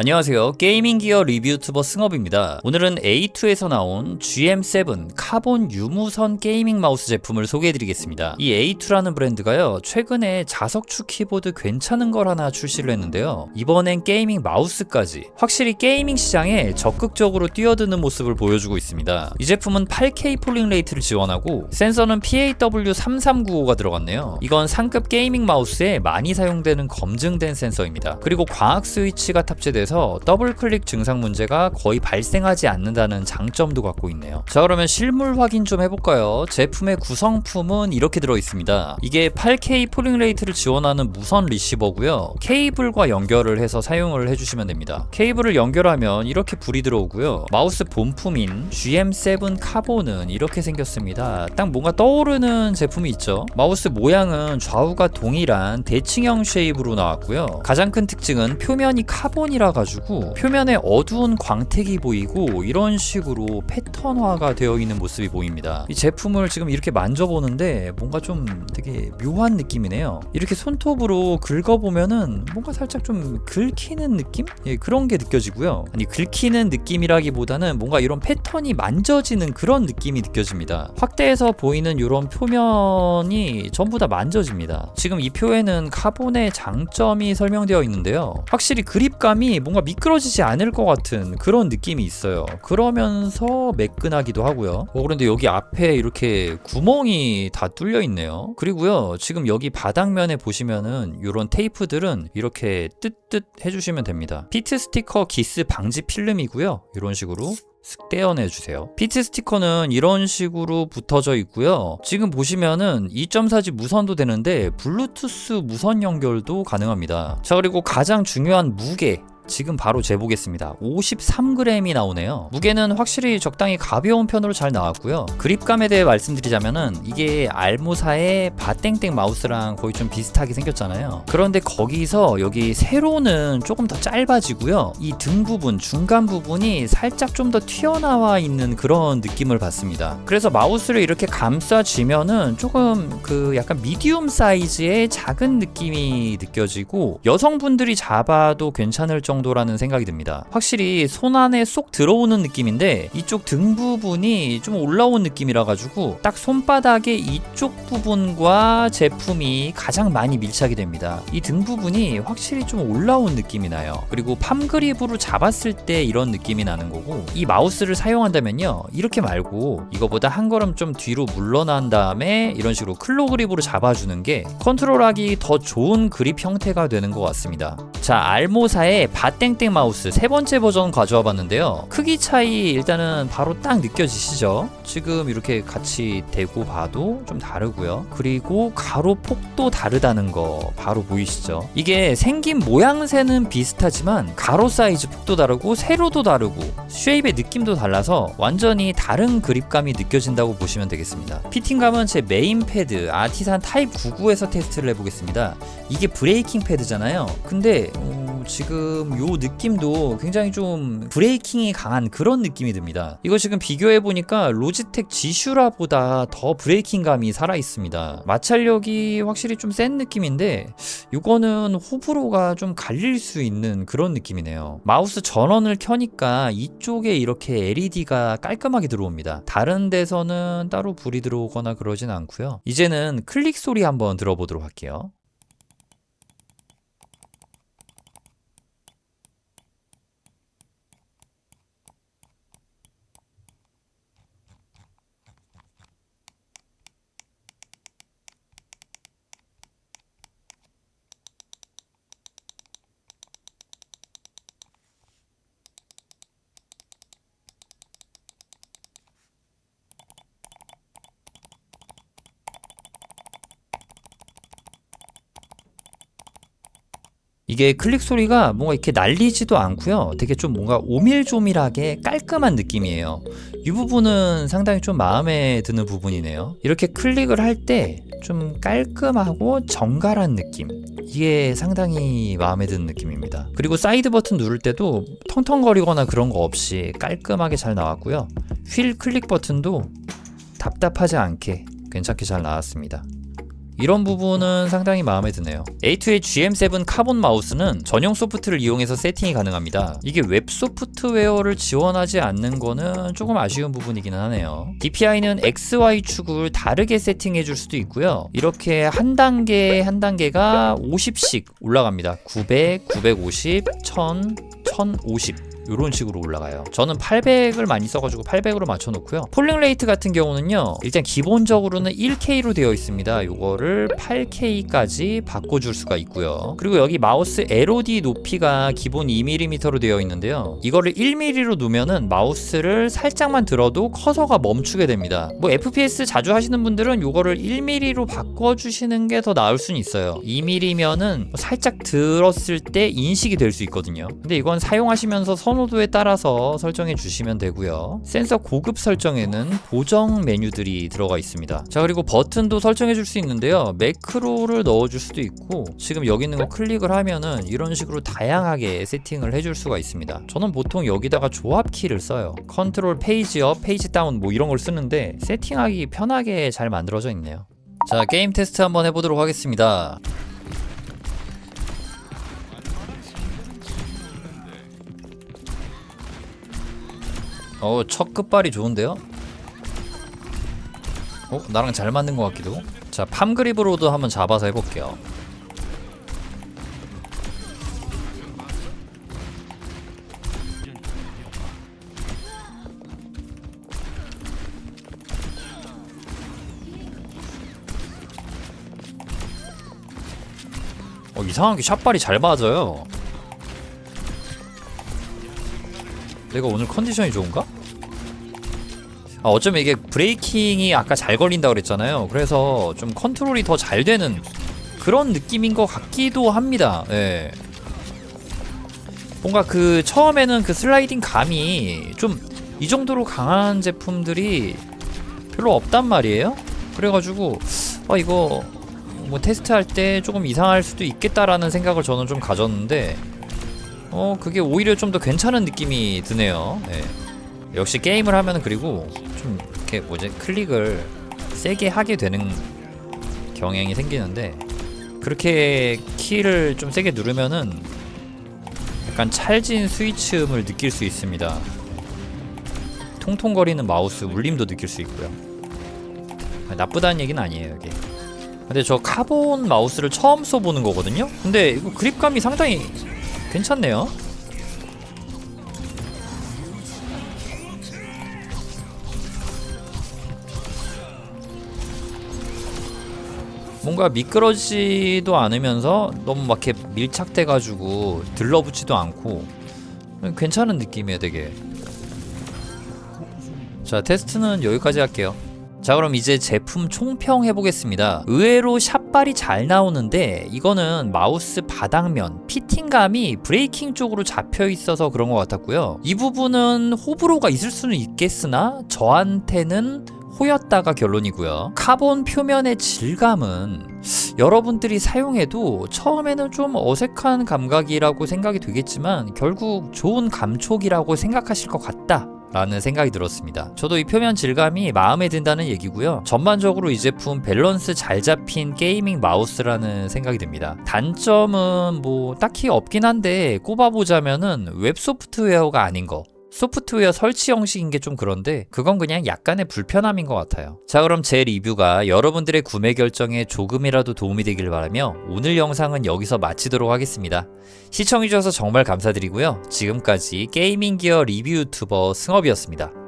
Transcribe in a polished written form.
안녕하세요. 게이밍 기어 리뷰 유튜버 승업입니다. 오늘은 A2에서 나온 GM7 카본 유무선 게이밍 마우스 제품을 소개해드리겠습니다. 이 A2라는 브랜드가요, 최근에 자석축 키보드 괜찮은 걸 하나 출시를 했는데요. 이번엔 게이밍 마우스까지 확실히 게이밍 시장에 적극적으로 뛰어드는 모습을 보여주고 있습니다. 이 제품은 8K 폴링 레이트를 지원하고 센서는 PAW3395가 들어갔네요. 이건 상급 게이밍 마우스에 많이 사용되는 검증된 센서입니다. 그리고 광학 스위치가 탑재돼서 더블 클릭 증상 문제가 거의 발생하지 않는다는 장점도 갖고 있네요. 자, 그러면 실물 확인 좀 해볼까요? 제품의 구성품은 이렇게 들어있습니다. 이게 8K 폴링 레이트를 지원하는 무선 리시버고요. 케이블과 연결을 해서 사용을 해주시면 됩니다. 케이블을 연결하면 이렇게 불이 들어오고요. 마우스 본품인 GM7 카본은 이렇게 생겼습니다. 딱 뭔가 떠오르는 제품이 있죠. 마우스 모양은 좌우가 동일한 대칭형 쉐입으로 나왔고요. 가장 큰 특징은 표면이 카본이라 가지고 표면에 어두운 광택이 보이고 이런 식으로 패턴화가 되어 있는 모습이 보입니다. 이 제품을 지금 이렇게 만져보는데 뭔가 좀 되게 묘한 느낌이네요. 이렇게 손톱으로 긁어보면은 뭔가 살짝 좀 긁히는 느낌? 예, 그런 게 느껴지고요. 아니, 긁히는 느낌이라기보다는 뭔가 이런 패턴이 만져지는 그런 느낌이 느껴집니다. 확대해서 보이는 이런 표면이 전부 다 만져집니다. 지금 이 표에는 카본의 장점이 설명되어 있는데요. 확실히 그립감이 뭔가 미끄러지지 않을 것 같은 그런 느낌이 있어요. 그러면서 매끈하기도 하고요. 그런데 여기 앞에 이렇게 구멍이 다 뚫려 있네요. 그리고요, 지금 여기 바닥면에 보시면은 이런 테이프들은 이렇게 뜨뜻 해주시면 됩니다. 피트 스티커 기스 방지 필름이고요. 이런 식으로 쓱 떼어내주세요. 피트 스티커는 이런 식으로 붙어져 있고요. 지금 보시면은 2.4G 무선도 되는데 블루투스 무선 연결도 가능합니다. 자, 그리고 가장 중요한 무게, 지금 바로 재보겠습니다. 53g이 나오네요. 무게는 확실히 적당히 가벼운 편으로 잘 나왔고요. 그립감에 대해 말씀드리자면은 이게 알모사의 바땡땡 마우스랑 거의 좀 비슷하게 생겼잖아요. 그런데 거기서 여기 세로는 조금 더 짧아지고요. 이 등 부분, 중간 부분이 살짝 좀 더 튀어나와 있는 그런 느낌을 받습니다. 그래서 마우스를 이렇게 감싸쥐면은 조금 약간 미디움 사이즈의 작은 느낌이 느껴지고 여성분들이 잡아도 괜찮을 정도라는 생각이 듭니다. 확실히 손 안에 쏙 들어오는 느낌인데 이쪽 등 부분이 좀 올라온 느낌이라 가지고 딱 손바닥의 이쪽 부분과 제품이 가장 많이 밀착이 됩니다. 이 등 부분이 확실히 좀 올라온 느낌이 나요. 그리고 팜 그립으로 잡았을 때 이런 느낌이 나는 거고, 이 마우스를 사용한다면요, 이렇게 말고 이거보다 한 걸음 좀 뒤로 물러난 다음에 이런 식으로 클로 그립으로 잡아주는 게 컨트롤하기 더 좋은 그립 형태가 되는 것 같습니다. 자, 알모사의 바땡땡 마우스 세 번째 버전 가져와 봤는데요. 크기 차이 일단은 바로 딱 느껴지시죠? 지금 이렇게 같이 대고 봐도 좀 다르고요. 그리고 가로폭도 다르다는 거 바로 보이시죠? 이게 생긴 모양새는 비슷하지만 가로 사이즈 폭도 다르고 세로도 다르고 쉐입의 느낌도 달라서 완전히 다른 그립감이 느껴진다고 보시면 되겠습니다. 피팅감은 제 메인 패드 아티산 타입 99에서 테스트를 해보겠습니다. 이게 브레이킹 패드잖아요. 근데 지금 요 느낌도 굉장히 좀 브레이킹이 강한 그런 느낌이 듭니다. 이거 지금 비교해보니까 로지텍 지슈라보다 더 브레이킹감이 살아있습니다. 마찰력이 확실히 좀 센 느낌인데 이거는 호불호가 좀 갈릴 수 있는 그런 느낌이네요. 마우스 전원을 켜니까 이쪽에 이렇게 LED가 깔끔하게 들어옵니다. 다른 데서는 따로 불이 들어오거나 그러진 않고요. 이제는 클릭 소리 한번 들어보도록 할게요. 이게 클릭 소리가 뭔가 이렇게 날리지도 않고요. 되게 좀 뭔가 오밀조밀하게 깔끔한 느낌이에요. 이 부분은 상당히 좀 마음에 드는 부분이네요. 이렇게 클릭을 할 때 좀 깔끔하고 정갈한 느낌, 이게 상당히 마음에 드는 느낌입니다. 그리고 사이드 버튼 누를 때도 텅텅거리거나 그런 거 없이 깔끔하게 잘 나왔고요. 휠 클릭 버튼도 답답하지 않게 괜찮게 잘 나왔습니다. 이런 부분은 상당히 마음에 드네요. A2의 GM7 카본 마우스는 전용 소프트를 이용해서 세팅이 가능합니다. 이게 웹 소프트웨어를 지원하지 않는 거는 조금 아쉬운 부분이기는 하네요. DPI는 XY축을 다르게 세팅해 줄 수도 있고요. 이렇게 한 단계 한 단계가 50씩 올라갑니다. 900, 950, 1000, 1050 이런 식으로 올라가요. 저는 800을 많이 써가지고 800으로 맞춰놓고요. 폴링 레이트 같은 경우는요, 일단 기본적으로는 1K로 되어 있습니다. 이거를 8K까지 바꿔줄 수가 있고요. 그리고 여기 마우스 LOD 높이가 기본 2mm로 되어 있는데요, 이거를 1mm로 놓으면은 마우스를 살짝만 들어도 커서가 멈추게 됩니다. 뭐 FPS 자주 하시는 분들은 이거를 1mm로 바꿔주시는 게 더 나을 수는 있어요. 2mm면은 살짝 들었을 때 인식이 될 수 있거든요. 근데 이건 사용하시면서 선호도에 따라서 설정해 주시면 되고요. 센서 고급 설정에는 보정 메뉴들이 들어가 있습니다. 자, 그리고 버튼도 설정해 줄 수 있는데요, 매크로를 넣어 줄 수도 있고, 지금 여기 있는 거 클릭을 하면은 이런 식으로 다양하게 세팅을 해줄 수가 있습니다. 저는 보통 여기다가 조합 키를 써요. 컨트롤 페이지 업, 페이지 다운 뭐 이런 걸 쓰는데 세팅하기 편하게 잘 만들어져 있네요. 자, 게임 테스트 한번 해보도록 하겠습니다. 첫 끝발이 좋은데요? 나랑 잘 맞는 것 같기도. 자, 팜그립으로도 한번 잡아서 해볼게요. 이상하게 샷발이 잘 맞아요. 내가 오늘 컨디션이 좋은가? 어쩌면 이게 브레이킹이 아까 잘 걸린다 그랬잖아요. 그래서 좀 컨트롤이 더 잘 되는 그런 느낌인 것 같기도 합니다. 예. 뭔가 처음에는 슬라이딩 감이 좀 이 정도로 강한 제품들이 별로 없단 말이에요. 그래가지고 이거 뭐 테스트할 때 조금 이상할 수도 있겠다라는 생각을 저는 좀 가졌는데 그게 오히려 좀 더 괜찮은 느낌이 드네요. 네. 역시 게임을 하면은, 그리고 좀 이렇게 클릭을 세게 하게 되는 경향이 생기는데, 그렇게 키를 좀 세게 누르면은 약간 찰진 스위치음을 느낄 수 있습니다. 통통거리는 마우스 울림도 느낄 수 있고요. 나쁘다는 얘기는 아니에요, 이게. 근데 저 카본 마우스를 처음 써보는 거거든요. 근데 이거 그립감이 상당히 괜찮네요. 뭔가 미끄러지도 않으면서 너무 막 이렇게 밀착돼가지고 들러붙지도 않고 괜찮은 느낌이에요, 되게. 자, 테스트는 여기까지 할게요. 자, 그럼 이제 제품 총평 해보겠습니다. 의외로 샷발이 잘 나오는데 이거는 마우스 바닥면, 피팅감이 브레이킹 쪽으로 잡혀 있어서 그런 것 같았고요. 이 부분은 호불호가 있을 수는 있겠으나 저한테는 호였다가 결론이고요. 카본 표면의 질감은 여러분들이 사용해도 처음에는 좀 어색한 감각이라고 생각이 되겠지만 결국 좋은 감촉이라고 생각하실 것 같다 라는 생각이 들었습니다. 저도 이 표면 질감이 마음에 든다는 얘기고요. 전반적으로 이 제품 밸런스 잘 잡힌 게이밍 마우스라는 생각이 듭니다. 단점은 뭐 딱히 없긴 한데 꼽아보자면은 웹 소프트웨어가 아닌 거, 소프트웨어 설치 형식인 게 좀 그런데 그건 그냥 약간의 불편함인 것 같아요. 자, 그럼 제 리뷰가 여러분들의 구매 결정에 조금이라도 도움이 되길 바라며 오늘 영상은 여기서 마치도록 하겠습니다. 시청해주셔서 정말 감사드리고요. 지금까지 게이밍 기어 리뷰 유튜버 승업이었습니다.